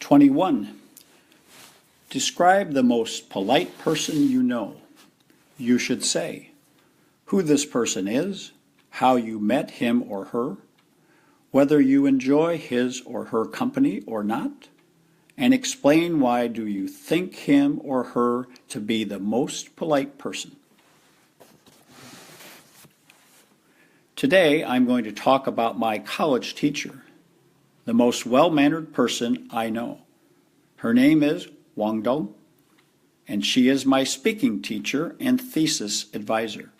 21. Describe the most polite person you know. You should say who this person is, how you met him or her, whether you enjoy his or her company or not, and explain why do you think him or her to be the most polite person. Today I'm going to talk about my college teacher, the most well-mannered person I know. Her name is Wang Dong, and she is my speaking teacher and thesis advisor.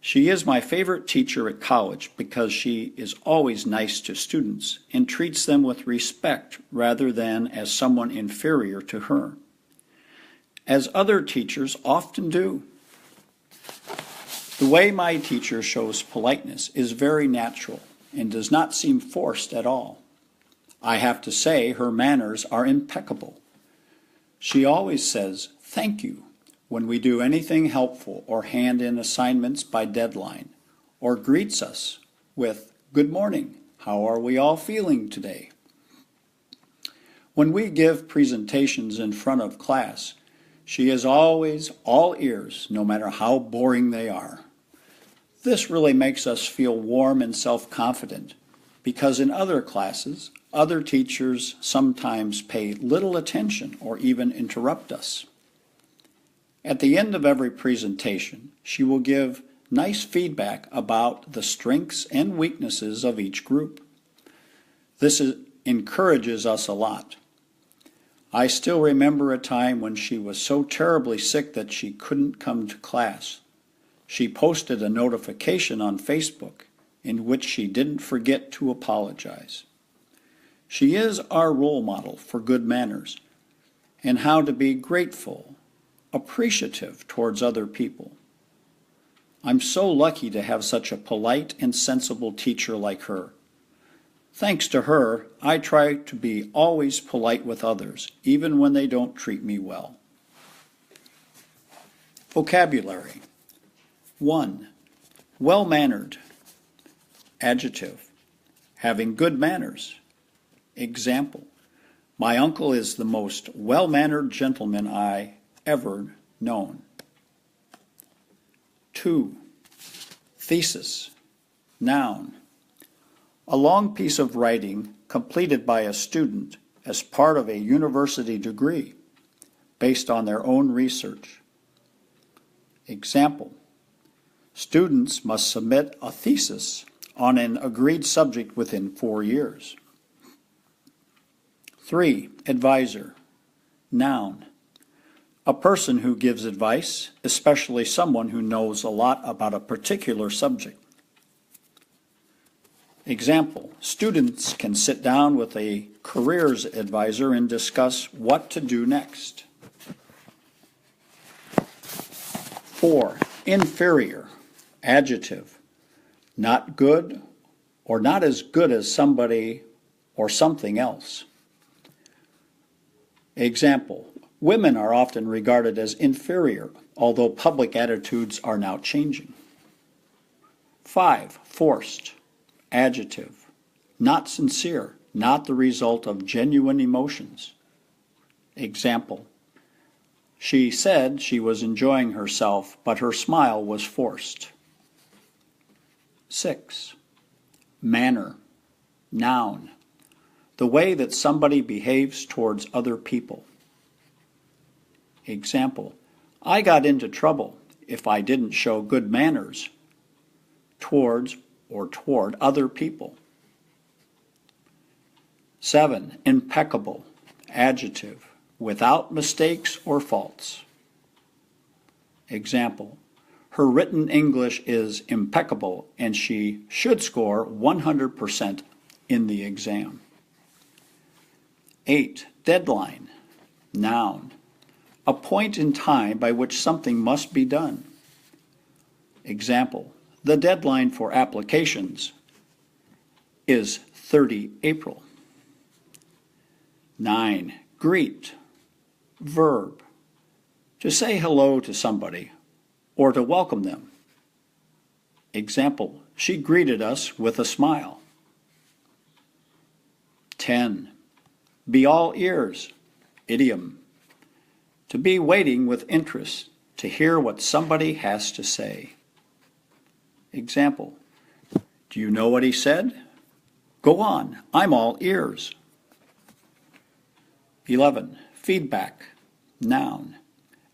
She is my favorite teacher at college because she is always nice to students and treats them with respect rather than as someone inferior to her, as other teachers often do. The way my teacher shows politeness is very natural and does not seem forced at all. I have to say her manners are impeccable. She always says, "Thank you," when we do anything helpful or hand in assignments by deadline, or greets us with, "Good morning, how are we all feeling today?" When we give presentations in front of class, she is always all ears, no matter how boring they are. This really makes us feel warm and self-confident, because in other classes, other teachers sometimes pay little attention or even interrupt us. At the end of every presentation, she will give nice feedback about the strengths and weaknesses of each group. This encourages us a lot. I still remember a time when she was so terribly sick that she couldn't come to class. She posted a notification on Facebook in which she didn't forget to apologize. She is our role model for good manners and how to be grateful, appreciative towards other people. I'm so lucky to have such a polite and sensible teacher like her. Thanks to her, I try to be always polite with others, even when they don't treat me well. Vocabulary. 1. Well-mannered. Adjective. Having good manners. Example. My uncle is the most well-mannered gentleman I ever known. 2. Thesis. Noun. A long piece of writing completed by a student as part of a university degree based on their own research. Example. Students must submit a thesis on an agreed subject within 4 years. 3. Advisor. Noun. A person who gives advice, especially someone who knows a lot about a particular subject. Example. Students can sit down with a careers advisor and discuss what to do next. 4. Inferior. Adjective. Not good or not as good as somebody or something else. Example. Women are often regarded as inferior, although public attitudes are now changing. 5. Forced. Adjective. Not sincere, not the result of genuine emotions. Example. She said she was enjoying herself, but her smile was forced. 6. Manner. Noun. The way that somebody behaves towards other people. Example. I got into trouble if I didn't show good manners towards or toward other people. 7. Impeccable. Adjective. Without mistakes or faults. Example. Her written English is impeccable and she should score 100% in the exam. 8. Deadline. Noun. A point in time by which something must be done. Example. The deadline for applications is 30 April. 9. Greet. Verb. To say hello to somebody or to welcome them. Example. She greeted us with a smile. 10. Be all ears. Idiom. To be waiting with interest to hear what somebody has to say. Example. Do you know what he said? Go on, I'm all ears. 11. Feedback. Noun.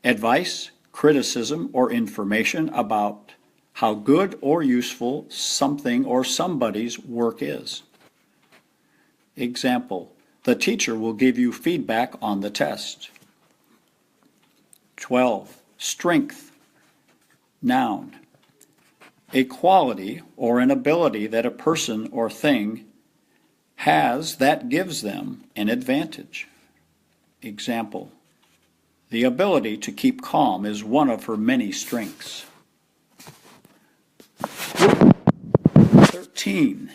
Advice, criticism, or information about how good or useful something or somebody's work is. Example. The teacher will give you feedback on the test. 12. Strength. Noun. A quality or an ability that a person or thing has that gives them an advantage. Example. The ability to keep calm is one of her many strengths. 13.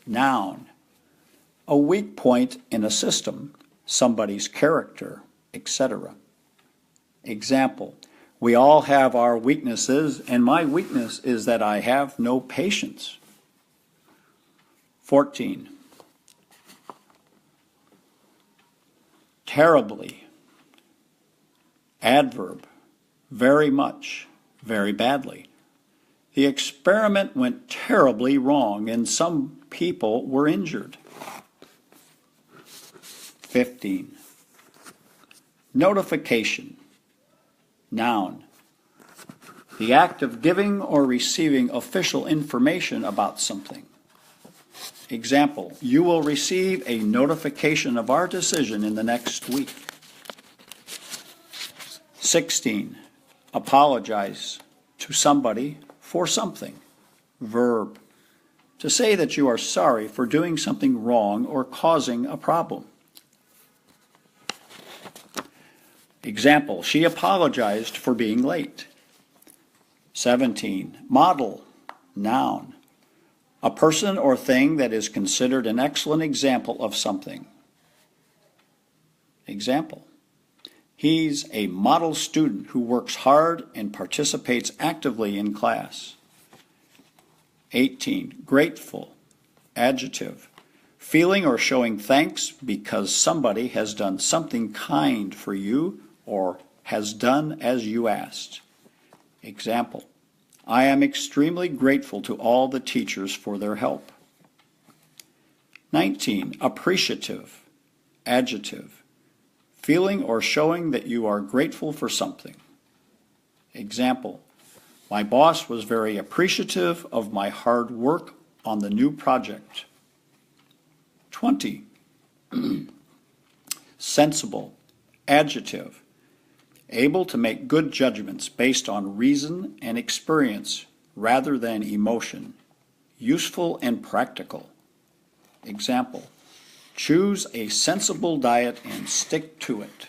Noun. A weak point in a system, somebody's character, etc. Example. We all have our weaknesses, and my weakness is that I have no patience. 14. Terribly. Adverb. Very much. Very badly. The experiment went terribly wrong, and some people were injured. 15. Notification. Noun. The act of giving or receiving official information about something. Example. You will receive a notification of our decision in the next week. 16. Apologize to somebody for something. Verb. To say that you are sorry for doing something wrong or causing a problem. Example. She apologized for being late. 17. Model. Noun. A person or thing that is considered an excellent example of something. Example. He's a model student who works hard and participates actively in class. 18. Grateful. Adjective. Feeling or showing thanks because somebody has done something kind for you or has done as you asked. Example. I am extremely grateful to all the teachers for their help. 19. Appreciative. Adjective. Feeling or showing that you are grateful for something. Example. My boss was very appreciative of my hard work on the new project. 20. Sensible. Adjective. Able to make good judgments based on reason and experience rather than emotion. Useful and practical. Example. Choose a sensible diet and stick to it.